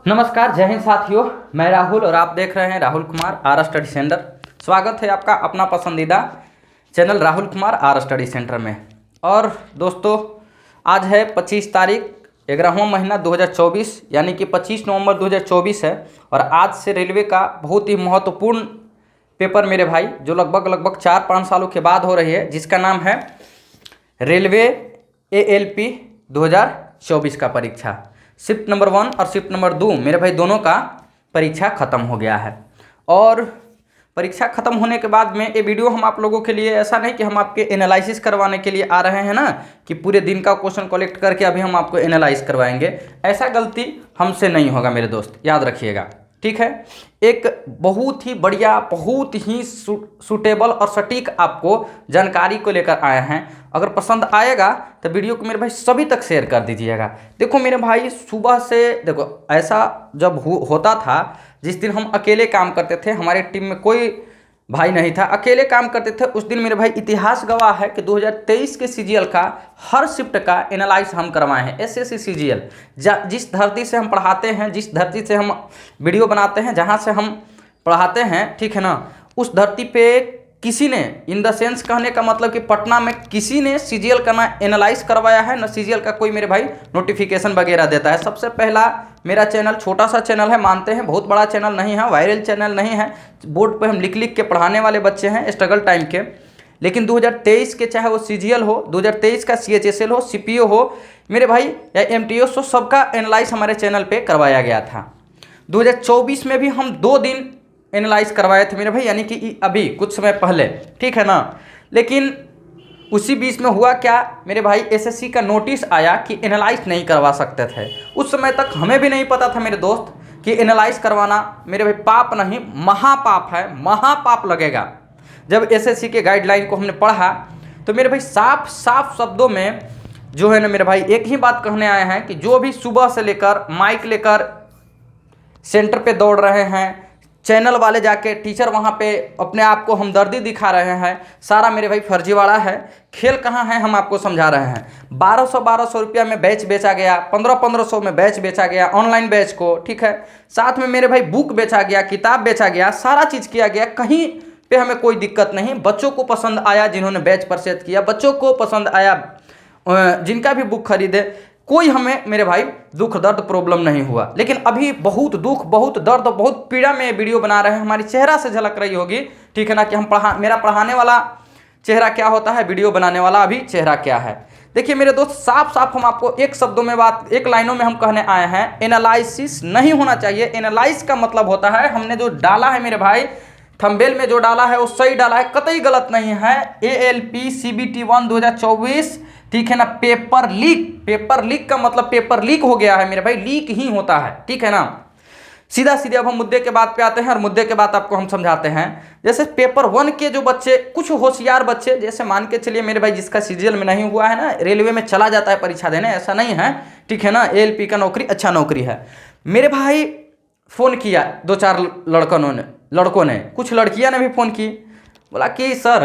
नमस्कार, जय हिंद साथियों। मैं राहुल और आप देख रहे हैं Rahul Kumar R study centre. स्वागत है आपका अपना पसंदीदा channel Rahul Kumar R study centre में। और दोस्तों, आज है 25 तारीख 11वां महीना 2024, यानी कि 25 नवंबर 2024 है। और आज से रेलवे का बहुत ही महत्वपूर्ण पेपर मेरे भाई, जो लगभग 4-5 सालों के बाद हो रही है, जिसका नाम है रेलवे ALP 2024 का परीक्षा। शिफ्ट नंबर 1 और शिफ्ट नंबर 2 मेरे भाई दोनों का परीक्षा ख़त्म हो गया है। और परीक्षा ख़त्म होने के बाद में ये वीडियो हम आप लोगों के लिए ऐसा नहीं कि हम आपके एनालिसिस करवाने के लिए आ रहे हैं ना, कि पूरे दिन का क्वेश्चन कलेक्ट करके अभी हम आपको एनालाइज करवाएंगे। ऐसा गलती हमसे नहीं होगा मेरे दोस्त, याद रखिएगा, ठीक है। एक बहुत ही बढ़िया, बहुत ही सूटेबल और सटीक आपको जानकारी को लेकर आए हैं। अगर पसंद आएगा तो वीडियो को मेरे भाई सभी तक शेयर कर दीजिएगा। देखो मेरे भाई, सुबह से देखो, ऐसा जब होता था, जिस दिन हम अकेले काम करते थे, हमारे टीम में कोई भाई नहीं था, अकेले काम करते थे, उस दिन मेरे भाई इतिहास गवाह है कि 2023 के CGL का हर शिफ्ट का एनालाइज हम करवाए हैं। SSC CGL जिस धरती से हम पढ़ाते हैं, जिस धरती से हम वीडियो बनाते हैं, जहां से हम पढ़ाते हैं, ठीक है ना, उस धरती पे किसी ने, इन द सेंस कहने का मतलब कि पटना में किसी ने CGL का ना एनालाइज करवाया है, ना CGL का कोई मेरे भाई नोटिफिकेशन वगैरह देता है। सबसे पहला मेरा चैनल, छोटा सा चैनल है, मानते हैं, बहुत बड़ा चैनल नहीं है, वायरल चैनल नहीं है, बोर्ड पे हम लिख लिख के पढ़ाने वाले बच्चे हैं स्ट्रगल टाइम के। लेकिन 2023 के, चाहे वो CGL हो, 2023 का CHSL हो, CPO हो मेरे भाई, या MTS हो, सबका एनालाइज हमारे चैनल पे करवाया गया था। 2024 में भी हम 2 दिन एनालाइज करवाए थे मेरे भाई, यानी कि अभी कुछ समय पहले, ठीक है ना। लेकिन उसी बीच में हुआ क्या मेरे भाई, SSC का नोटिस आया कि एनालाइज नहीं करवा सकते थे। उस समय तक हमें भी नहीं पता था मेरे दोस्त कि एनालाइज करवाना मेरे भाई पाप नहीं, महापाप है, महापाप लगेगा। जब SSC के गाइडलाइन को हमने पढ़ा तो मेरे भाई साफ साफ शब्दों में जो है ना मेरे भाई, एक ही बात कहने आए हैं कि जो भी सुबह से लेकर माइक लेकर सेंटर पे दौड़ रहे हैं, चैनल वाले जाके टीचर वहाँ पे अपने आप को हमदर्दी दिखा रहे हैं, सारा मेरे भाई फर्जीवाड़ा है। खेल कहाँ है हम आपको समझा रहे हैं। 1200 रुपया में बैच बेचा गया, 1500 में बैच बेचा गया, ऑनलाइन बैच को, ठीक है। साथ में मेरे भाई बुक बेचा गया, किताब बेचा गया, सारा चीज़ किया गया, कहीं पे हमें कोई दिक्कत नहीं। बच्चों को पसंद आया, जिन्होंने बैच परचेज किया, बच्चों को पसंद आया, जिनका भी बुक खरीदे, कोई हमें मेरे भाई दुख दर्द प्रॉब्लम नहीं हुआ। लेकिन अभी बहुत दुख, बहुत दर्द, बहुत पीड़ा में वीडियो बना रहे हैं। हमारी चेहरा से झलक रही होगी, ठीक है ना, कि हम मेरा पढ़ाने वाला चेहरा क्या होता है, वीडियो बनाने वाला अभी चेहरा क्या है। देखिए मेरे दोस्त, साफ साफ हम आपको एक शब्दों में बात, एक लाइनों में हम कहने आए हैं, एनालिसिस नहीं होना चाहिए। एनालाइज का मतलब होता है, हमने जो डाला है मेरे भाई, थंबनेल में जो डाला है वो सही डाला है, कतई गलत नहीं है। ALP CBT 1 2024, ठीक है ना। पेपर लीक का मतलब पेपर लीक हो गया है मेरे भाई, लीक ही होता है, ठीक है ना। सीधा अब हम मुद्दे के बात पे आते हैं और मुद्दे के बाद आपको हम समझाते हैं। जैसे पेपर 1 के जो बच्चे, कुछ होशियार बच्चे, जैसे मान के चलिए मेरे भाई, जिसका CGL में नहीं हुआ है ना, रेलवे में चला जाता है परीक्षा देने, ऐसा नहीं है, ठीक है ना। ALP का नौकरी अच्छा नौकरी है मेरे भाई। फ़ोन किया 2-4 लड़कों ने, कुछ लड़कियां ने भी फ़ोन की, बोला कि सर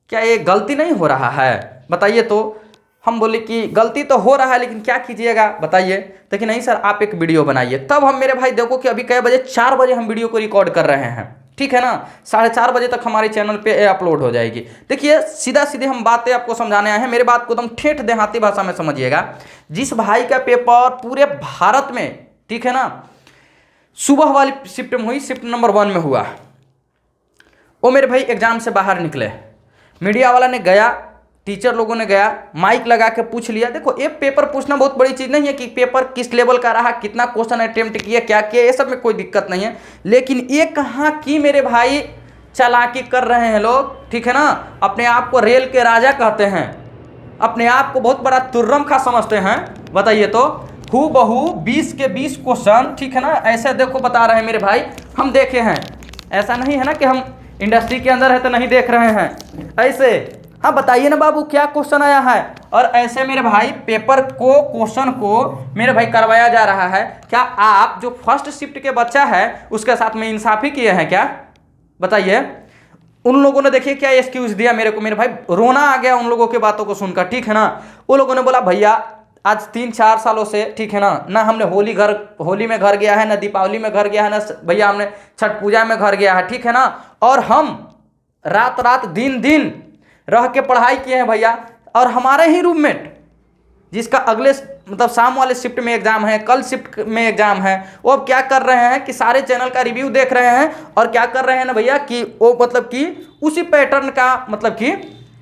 क्या ये गलती नहीं हो रहा है, बताइए तो। हम बोले कि गलती तो हो रहा है, लेकिन क्या कीजिएगा बताइए। तो कि नहीं सर, आप एक वीडियो बनाइए। तब हम मेरे भाई, देखो कि अभी कै बजे, 4 बजे हम वीडियो को रिकॉर्ड कर रहे हैं, ठीक है ना। 4:30 बजे तक हमारे चैनल पे अपलोड हो जाएगी। देखिए सीधे हम बातें आपको समझाने आए हैं, मेरे बात को एकदम ठेठ देहाती भाषा में समझिएगा। जिस भाई का पेपर पूरे भारत में, ठीक है ना, सुबह वाली शिफ्ट में हुई, शिफ्ट नंबर 1 में हुआ, वो मेरे भाई एग्जाम से बाहर निकले। मीडिया वाला ने गया, टीचर लोगों ने गया, माइक लगा के पूछ लिया। देखो ये पेपर पूछना बहुत बड़ी चीज़ नहीं है कि पेपर किस लेवल का रहा, कितना क्वेश्चन अटेम्प्ट किया, क्या किया, ये सब में कोई दिक्कत नहीं है। लेकिन ये कहाँ की मेरे भाई चालाकी कर रहे हैं लोग, ठीक है ना। अपने आप को रेल के राजा कहते हैं, अपने आप को बहुत बड़ा तुर्रम खा समझते हैं। बताइए तो, हूबहू 20 के 20 क्वेश्चन, ठीक है ना, ऐसे देखो बता रहे हैं मेरे भाई, हम देखे हैं। ऐसा नहीं है ना कि हम इंडस्ट्री के अंदर है तो नहीं देख रहे हैं, ऐसे। हाँ बताइए ना बाबू, क्या क्वेश्चन आया है। और ऐसे मेरे भाई पेपर को, क्वेश्चन को मेरे भाई करवाया जा रहा है। क्या आप जो फर्स्ट शिफ्ट के बच्चा है उसके साथ में इंसाफी किए हैं क्या, बताइए। उन लोगों ने देखिए क्या एक्सक्यूज दिया मेरे को, मेरे भाई रोना आ गया उन लोगों की बातों को सुनकर, ठीक है ना। वो लोगों ने बोला भैया आज 3-4 सालों से, ठीक है ना हमने होली में घर गया है, ना दीपावली में घर गया है, ना भैया हमने छठ पूजा में घर गया है, ठीक है ना। और हम रात दिन दिन रह के पढ़ाई किए हैं भैया। और हमारे ही रूममेट जिसका अगले मतलब शाम वाले शिफ्ट में एग्जाम है, कल शिफ्ट में एग्जाम है, वो अब क्या कर रहे हैं कि सारे चैनल का रिव्यू देख रहे हैं और क्या कर रहे हैं ना भैया कि वो मतलब कि उसी पैटर्न का मतलब कि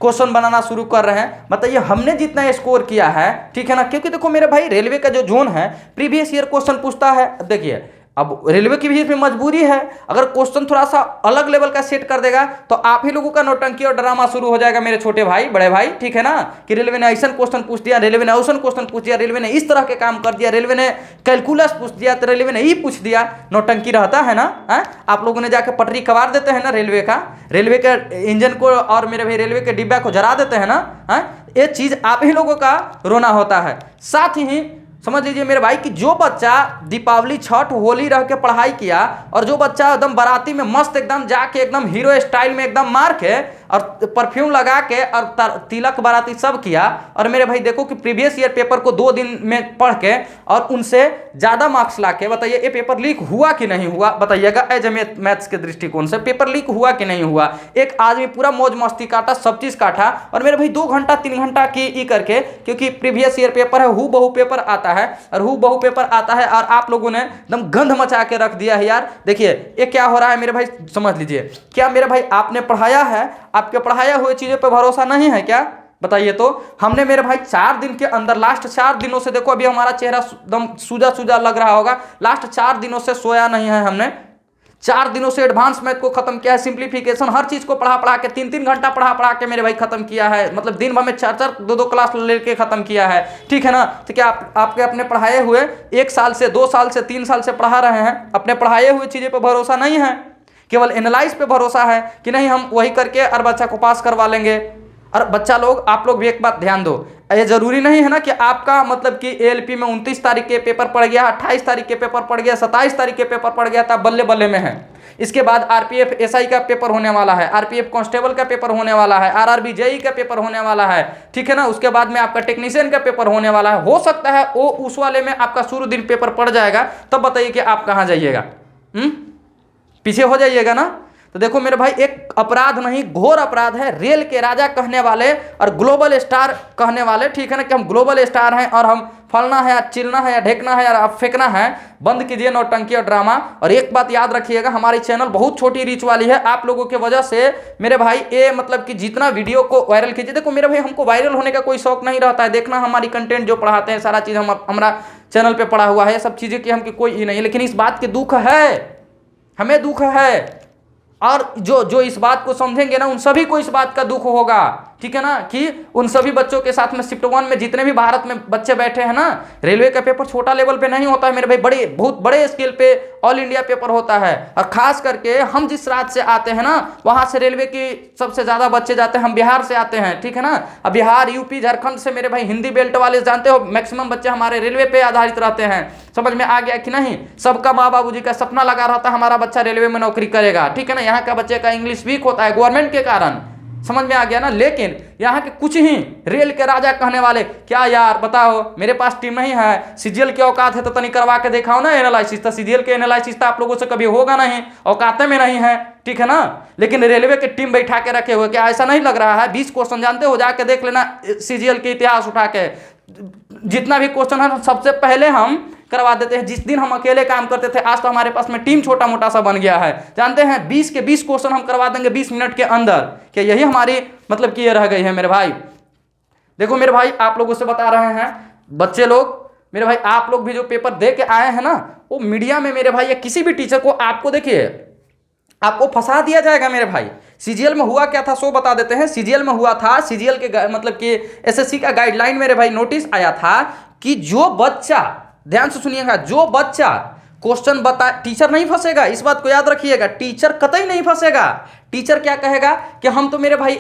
क्वेश्चन बनाना शुरू कर रहे हैं। बताइए हमने जितना स्कोर किया है, ठीक है ना, क्योंकि देखो मेरे भाई रेलवे का जो जोन है प्रीवियस ईयर क्वेश्चन पूछता है। अब देखिए अब रेलवे की भी इसमें मजबूरी है, अगर क्वेश्चन थोड़ा सा अलग लेवल का सेट कर देगा तो आप ही लोगों का नौटंकी और ड्रामा शुरू हो जाएगा मेरे छोटे भाई बड़े भाई, ठीक है ना, कि रेलवे ने ऐसा क्वेश्चन पूछ दिया, रेलवे ने ऐसा क्वेश्चन पूछ दिया, रेलवे ने इस तरह के काम कर दिया, रेलवे ने कैलकुलस पूछ दिया, तो रेलवे ने ये पूछ दिया। नौटंकी रहता है ना है? आप लोगों ने जाके पटरी कबार देते हैं ना रेलवे के इंजन को और मेरे भाई रेलवे के डिब्बा को जरा देते हैं ना है? ये चीज आप ही लोगों का रोना होता है। साथ ही समझ लीजिए मेरे भाई कि जो बच्चा दीपावली छठ होली रह के पढ़ाई किया और जो बच्चा एकदम बाराती में मस्त एकदम जाके एकदम हीरो स्टाइल में एकदम मार के और परफ्यूम लगा के और तिलक बाराती सब किया, और मेरे भाई देखो कि प्रीवियस ईयर पेपर को 2 दिन में पढ़ के और उनसे ज़्यादा मार्क्स ला के बताइए ये पेपर लीक हुआ कि नहीं हुआ, बताइएगा एज ए मैथ्स के दृष्टिकोण से पेपर लीक हुआ कि नहीं हुआ। एक आदमी पूरा मौज मस्ती काटा, सब चीज़ काटा, और मेरे भाई 2 घंटा 3 घंटा की ई करके, क्योंकि प्रीवियस ईयर पेपर है, हु बहु पेपर आता है और हु बहु पेपर आता है, और आप लोगों ने एकदम गंध मचा के रख दिया है यार। देखिए ये क्या हो रहा है मेरे भाई, समझ लीजिए, क्या मेरे भाई आपने पढ़ाया है, आपके पढ़ाया हुए चीज़ों पे भरोसा नहीं है क्या, बताइए। तो हमने मेरे भाई 4 दिन के अंदर, लास्ट 4 दिनों से, देखो अभी हमारा चेहरा एकदम सूजा सूजा लग रहा होगा, लास्ट 4 दिनों से सोया नहीं है हमने। 4 दिनों से एडवांस मैथ को खत्म किया है, सिंप्लीफिकेशन हर चीज को पढ़ा के 3-3 घंटा पढ़ा के मेरे भाई खत्म किया है, मतलब दिन भर में 4-4 2-2 क्लास लेके खत्म किया है, ठीक है ना। तो क्या आपके अपने पढ़ाए हुए 1 साल से 2 साल से 3 साल से पढ़ा रहे हैं, अपने पढ़ाए हुए चीजें पर भरोसा नहीं है, केवल एनालाइज पे भरोसा है कि नहीं हम वही करके और बच्चा को पास करवा लेंगे। और बच्चा लोग, आप लोग भी एक बात ध्यान दो, ये जरूरी नहीं है ना कि आपका मतलब कि एएलपी में 29 तारीख के पेपर पड़ गया, 28 तारीख के पेपर पड़ गया, 27 तारीख के पेपर पड़ गया, तब बल्ले बल्ले में है। इसके बाद आरपीएफ एसआई का पेपर होने वाला है, आरपीएफ कांस्टेबल का पेपर होने वाला है, आरआरबी जेई का पेपर होने वाला है, ठीक है ना। उसके बाद में आपका टेक्नीशियन का पेपर होने वाला है। हो सकता है वो उस वाले में आपका शुरू दिन पेपर पड़ जाएगा, तब बताइए कि आप कहाँ जाइएगा, पीछे हो जाइएगा ना। तो देखो मेरे भाई एक अपराध नहीं, घोर अपराध है, रेल के राजा कहने वाले और ग्लोबल स्टार कहने वाले, ठीक है ना, कि हम ग्लोबल स्टार हैं और हम फलना है या चिलना है या ढेकना है या फेंकना है। बंद कीजिए नौटंकी और ड्रामा। और एक बात याद रखिएगा, हमारी चैनल बहुत छोटी रीच वाली है, आप लोगों के वजह से मेरे भाई ये मतलब कि जितना वीडियो को वायरल कीजिए। देखो मेरे भाई हमको वायरल होने का कोई शौक नहीं रहता है, देखना हमारी कंटेंट जो पढ़ाते हैं सारा चीज़ हमारा चैनल पर पढ़ा हुआ है, सब चीज़ें की हमकी कोई नहीं है, लेकिन इस बात के दुख है, हमें दुख है, और जो इस बात को समझेंगे ना उन सभी को इस बात का दुख होगा, ठीक है ना, कि उन सभी बच्चों के साथ में शिफ्ट 1 में जितने भी भारत में बच्चे बैठे हैं ना, रेलवे का पेपर छोटा लेवल पे नहीं होता है मेरे भाई, बहुत बड़े स्केल पे ऑल इंडिया पेपर होता है। और खास करके हम जिस राज्य से आते हैं ना, वहां से रेलवे की सबसे ज्यादा बच्चे जाते हैं, हम बिहार से आते हैं, ठीक है ना। अब बिहार यूपी झारखंड से मेरे भाई हिंदी बेल्ट वाले जानते हो मैक्सिमम बच्चे हमारे रेलवे पे आधारित रहते हैं। समझ में आ गया कि नहीं। सबका माँ बाबू जी का सपना लगा रहता है हमारा बच्चा रेलवे में नौकरी करेगा, ठीक है ना। यहाँ का बच्चे का इंग्लिश वीक होता है गवर्नमेंट के कारण, समझ में आ गया ना। लेकिन यहाँ के कुछ ही रेल के राजा कहने वाले, क्या यार बताओ मेरे पास टीम नहीं है, सीजीएल की औकात है तो तनी करवा के दिखाओ ना एनालिसिस। तो सीजीएल के एनालिसिस तो आप लोगों से कभी होगा नहीं, औकात में नहीं है, ठीक है ना। लेकिन रेलवे की टीम बैठा के रखे हुए, क्या ऐसा नहीं लग रहा है 20 क्वेश्चन जानते हो, जाके देख लेना सीजीएल के इतिहास उठा के, जितना भी क्वेश्चन है सबसे पहले हम करवा देते हैं। जिस दिन हम अकेले काम करते थे, आज तो हमारे पास में टीम छोटा मोटा सा बन गया है, जानते हैं 20 के 20 क्वेश्चन हम करवा देंगे 20 मिनट के अंदर। क्या यही हमारी मतलब कि ये रह गई है मेरे भाई। देखो मेरे भाई आप लोगों से बता रहे हैं, बच्चे लोग मेरे भाई, आप लोग भी जो पेपर दे के आए हैं ना, वो मीडिया में मेरे भाई या किसी भी टीचर को आपको देखिए आपको फंसा दिया जाएगा मेरे भाई। सीजीएल में हुआ क्या था सो बता देते हैं। सीजीएल में हुआ था, सीजीएल के मतलब कि एसएससी का गाइडलाइन मेरे भाई नोटिस आया था कि जो बच्चा, ध्यान से सुनिएगा, जो बच्चा क्वेश्चन बता, टीचर नहीं फंसेगा, इस बात को याद रखिएगा, टीचर कतई नहीं फंसेगा। टीचर क्या कहेगा कि हम तो मेरे भाई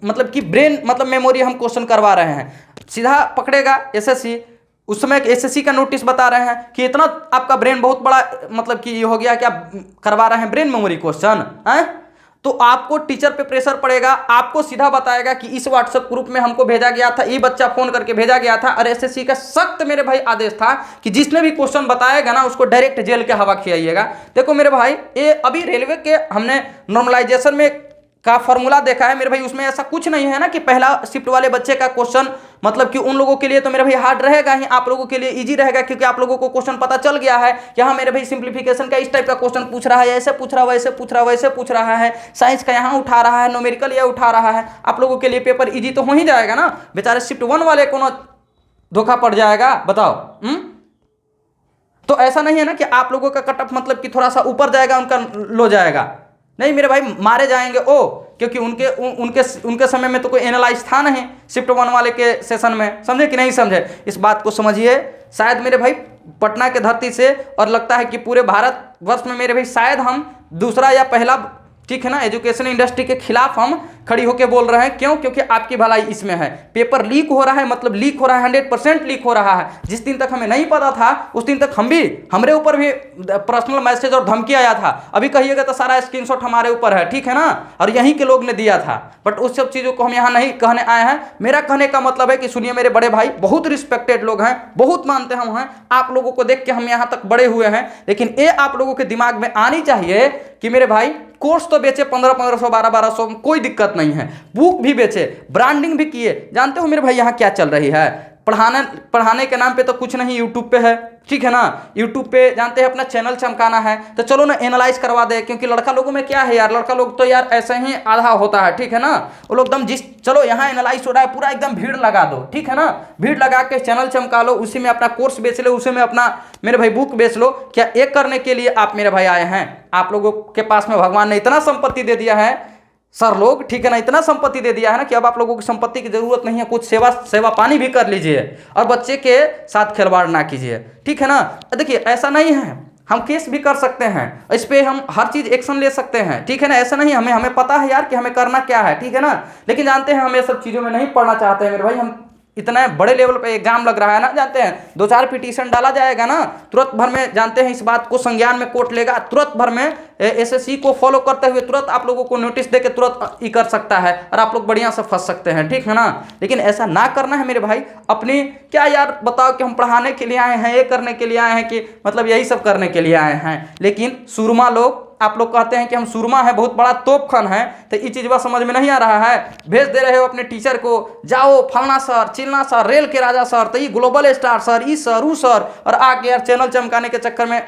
मतलब कि ब्रेन मतलब मेमोरी हम क्वेश्चन करवा रहे हैं, सीधा पकड़ेगा एसएससी। उस समय एसएससी का नोटिस बता रहे हैं कि इतना आपका ब्रेन बहुत बड़ा मतलब कि ये हो गया कि आप करवा रहे हैं ब्रेन मेमोरी क्वेश्चन है। तो आपको टीचर पे प्रेशर पड़ेगा, आपको सीधा बताएगा कि इस व्हाट्सएप ग्रुप में हमको भेजा गया था, ये बच्चा फोन करके भेजा गया था। और एसएससी का सख्त मेरे भाई आदेश था कि जिसने भी क्वेश्चन बताएगा ना उसको डायरेक्ट जेल के हवा खिलाइएगा। देखो मेरे भाई, ये अभी रेलवे के हमने नॉर्मलाइजेशन में का फॉर्मूला देखा है मेरे भाई, उसमें ऐसा कुछ नहीं है ना कि पहला शिफ्ट वाले बच्चे का क्वेश्चन मतलब कि उन लोगों के लिए तो मेरे भाई हार्ड रहेगा ही, आप लोगों के लिए इजी रहेगा, क्योंकि आप लोगों को क्वेश्चन पता चल गया है कि हाँ मेरे भाई सिंप्लीफिकेशन का इस टाइप का क्वेश्चन पूछ रहा है, ऐसे पूछ रहा है, वैसे पूछ रहा है, वैसे पूछ रहा है, साइंस का यहाँ उठा रहा है, न्यूमेरिकल ये उठा रहा है। आप लोगों के लिए पेपर ईजी तो हो ही जाएगा ना। बेचारे शिफ्ट 1 वाले को धोखा पड़ जाएगा, बताओ। तो ऐसा नहीं है ना कि आप लोगों का कट ऑफ मतलब कि थोड़ा सा ऊपर जाएगा, उनका लो जाएगा, नहीं मेरे भाई मारे जाएंगे क्योंकि उनके समय में तो कोई एनालाइज था नहीं शिफ्ट 1 वाले के सेशन में, समझे कि नहीं समझे, इस बात को समझिए। शायद मेरे भाई पटना के धरती से और लगता है कि पूरे भारत वर्ष में मेरे भाई शायद हम दूसरा या पहला, ठीक है ना, एजुकेशन इंडस्ट्री के खिलाफ हम खड़ी होकर बोल रहे हैं। क्यों? क्योंकि आपकी भलाई इसमें है। पेपर लीक हो रहा है, मतलब लीक हो रहा है, 100% लीक हो रहा है। जिस दिन तक हमें नहीं पता था उस दिन तक हमारे ऊपर भी पर्सनल मैसेज और धमकी आया था। अभी कहिएगा तो सारा स्क्रीनशॉट हमारे ऊपर है, ठीक है ना, और यहीं के लोग ने दिया था। बट उस सब चीज़ों को हम यहाँ नहीं कहने आए हैं। मेरा कहने का मतलब है कि सुनिए मेरे बड़े भाई, बहुत रिस्पेक्टेड लोग हैं, बहुत मानते हम हैं, आप लोगों को देख के हम यहाँ तक बड़े हुए हैं, लेकिन ये आप लोगों के दिमाग में आनी चाहिए कि मेरे भाई कोर्स तो बेचे 1500 1200, कोई दिक्कत नहीं है, बुक भी बेचे, ब्रांडिंग भी किए। जानते हो मेरे भाई यहाँ क्या चल रही है? पढ़ाने के नाम पे तो कुछ नहीं यूट्यूब पे है, ठीक है ना, यूट्यूब पे जानते हैं अपना चैनल चमकाना है, तो चलो ना एनालाइज करवा दे। क्योंकि लड़का लोगों में क्या है यार, लड़का लोग तो यार ऐसे ही आधा होता है, ठीक है ना, वो लोग एकदम चलो यहाँ एनालाइज हो रहा है, पूरा एकदम भीड़ लगा दो, ठीक है ना, भीड़ लगा के चैनल चमका लो, उसी में अपना कोर्स बेच लो, उसी में अपना मेरे भाई बुक बेच लो। क्या एक करने के लिए आप मेरे भाई आए हैं? आप लोगों के पास में भगवान ने इतना संपत्ति दे दिया है सर लोग, ठीक है ना, इतना संपत्ति दे दिया है ना कि अब आप लोगों की संपत्ति की जरूरत नहीं है, कुछ सेवा पानी भी कर लीजिए और बच्चे के साथ खिलवाड़ ना कीजिए, ठीक है ना। देखिए ऐसा नहीं है, हम केस भी कर सकते हैं, इस पे हम हर चीज एक्शन ले सकते हैं, ठीक है ना। ऐसा नहीं, हमें पता है यार कि हमें करना क्या है, ठीक है ना, लेकिन जानते हैं हम ये सब चीजों में नहीं पढ़ना चाहते हैं मेरे भाई। हम इतना बड़े लेवल पे एग्जाम लग रहा है ना, जानते हैं 2-4 पिटीशन डाला जाएगा ना, तुरंत भर में जानते हैं इस बात को संज्ञान में कोर्ट लेगा, तुरंत भर में एसएससी को फॉलो करते हुए तुरंत आप लोगों को नोटिस देके तुरंत ये कर सकता है और आप लोग बढ़िया से फंस सकते हैं, ठीक है ना। लेकिन ऐसा ना करना है मेरे भाई। अपनी क्या यार बताओ कि हम पढ़ाने के लिए आए हैं, ये करने के लिए आए हैं, कि मतलब यही सब करने के लिए आए हैं, लेकिन सुरमा लोग, आप लोग कहते हैं कि हम सुरमा है, बहुत बड़ा तोप खन है, तो ये चीज समझ में नहीं आ रहा है। भेज दे रहे हो अपने टीचर को, जाओ फलना सर, चिलना सर, रेल के राजा सर, तो ये ग्लोबल स्टार सर, ई सर, ऊ सर, और आके यार चैनल चमकाने के चक्कर में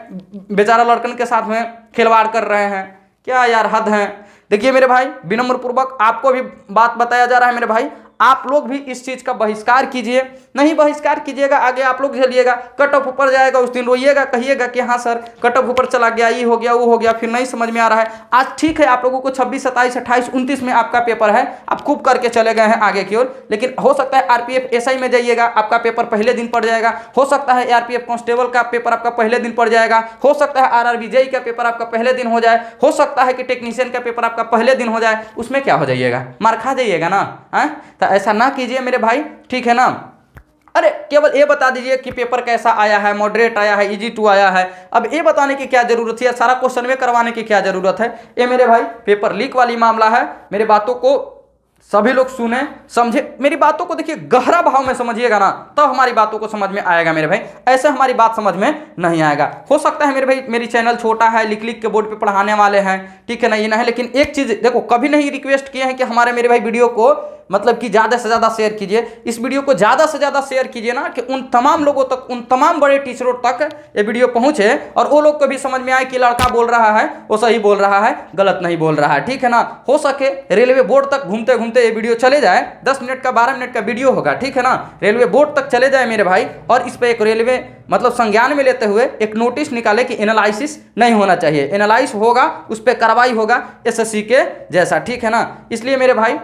बेचारा लड़कन के साथ में खिलवाड़ कर रहे हैं। क्या यार हद है। देखिए मेरे भाई, विनम्र पूर्वक आपको भी बात बताया जा रहा है मेरे भाई, आप लोग भी इस चीज का बहिष्कार कीजिए। नहीं बहिष्कार कीजिएगा, आगे आप लोग झेलिएगा, कट ऑफ ऊपर जाएगा, उस दिन रोइएगा, कहिएगा कि हाँ सर कट ऑफ ऊपर चला गया, ये हो गया, वो हो गया, फिर नहीं समझ में आ रहा है। आज ठीक है, आप लोगों को 26, 27, 28, 29 में आपका पेपर है, आप खूब करके चले गए हैं आगे की ओर, लेकिन हो सकता है आरपीएफ एसआई में जाइएगा, आपका पेपर पहले दिन पड़ जाएगा, हो सकता है आरपीएफ कांस्टेबल का पेपर आपका पहले दिन पड़ जाएगा, हो सकता है आरआरबी जेई का पेपर आपका पहले दिन हो जाए, हो सकता है कि टेक्नीशियन का पेपर आपका पहले दिन हो जाए। उसमें क्या हो जाइएगा? मार खा जाइएगा ना। तो ऐसा ना कीजिए मेरे भाई, ठीक है ना। अरे केवल ये बता दीजिए कि पेपर कैसा आया है, मॉडरेट आया है, इजी 2 आया है। अब ये बताने की क्या जरूरत है, सारा क्वेश्चन में करवाने की क्या जरूरत है? ये मेरे भाई पेपर लीक वाली मामला है। मेरे बातों को सभी लोग सुने समझे, मेरी बातों को देखिए गहरा भाव में समझिएगा ना, तो हमारी बातों को समझ में आएगा मेरे भाई। ऐसे हमारी बात समझ में नहीं आएगा। हो सकता है मेरे भाई मेरी चैनल छोटा है, लिख के बोर्ड पे पढ़ाने वाले हैं, ठीक है ना, ये ना है, लेकिन एक चीज देखो, कभी नहीं रिक्वेस्ट किए हैं कि हमारे मेरे भाई वीडियो को मतलब कि ज़्यादा से ज़्यादा शेयर कीजिए। इस वीडियो को ज़्यादा से ज़्यादा शेयर कीजिए ना, कि उन तमाम लोगों तक, उन तमाम बड़े टीचरों तक ये वीडियो पहुंचे और वो लोग को भी समझ में आए कि लड़का बोल रहा है वो सही बोल रहा है, गलत नहीं बोल रहा है, ठीक है ना। हो सके रेलवे बोर्ड तक घूमते घूमते ये वीडियो चले जाए, 10 मिनट का 12 मिनट का वीडियो होगा, ठीक है ना, रेलवे बोर्ड तक चले जाए मेरे भाई, और इस पर एक रेलवे मतलब संज्ञान में लेते हुए एक नोटिस निकाले कि एनालिसिस नहीं होना चाहिए, एनालाइज होगा उस पर कार्रवाई होगा एसएससी के जैसा, ठीक है ना। इसलिए मेरे भाई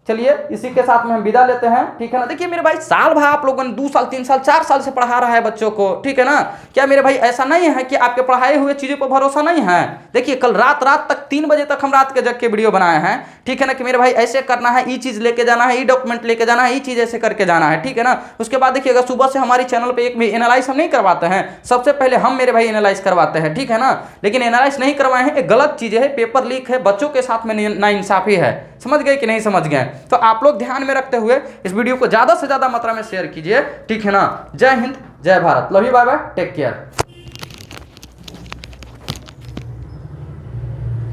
चलिए इसी के साथ में हम विदा लेते हैं, ठीक है ना। देखिए मेरे भाई, साल भर आप लोगों ने 2 साल 3 साल 4 साल से पढ़ा रहा है बच्चों को, ठीक है ना। क्या मेरे भाई ऐसा नहीं है कि आपके पढ़ाए हुए चीज़ों पर भरोसा नहीं है। देखिए कल रात तक 3 बजे तक हम रात के जग के वीडियो बनाए हैं, ठीक है ना, कि मेरे भाई ऐसे करना है, ये चीज़ लेके जाना है, ये डॉक्यूमेंट लेके जाना है, ये चीज़ ऐसे करके जाना है, ठीक है ना। उसके बाद देखिएगा सुबह से हमारी चैनल पर एक भी एनालाइज हम नहीं करवाते हैं, सबसे पहले हम मेरे भाई एनालाइज करवाते हैं, ठीक है ना। लेकिन एनालाइज नहीं करवाए हैं, एक गलत चीज़ है, पेपर लीक है, बच्चों के साथ में नाइंसाफी है। समझ गए कि नहीं समझ गए। तो आप लोग ध्यान में रखते हुए इस वीडियो को ज़्यादा से ज़्यादा मात्रा में शेयर कीजिए, ठीक है ना। जय हिंद, जय Bharat, love you, bye bye, take care.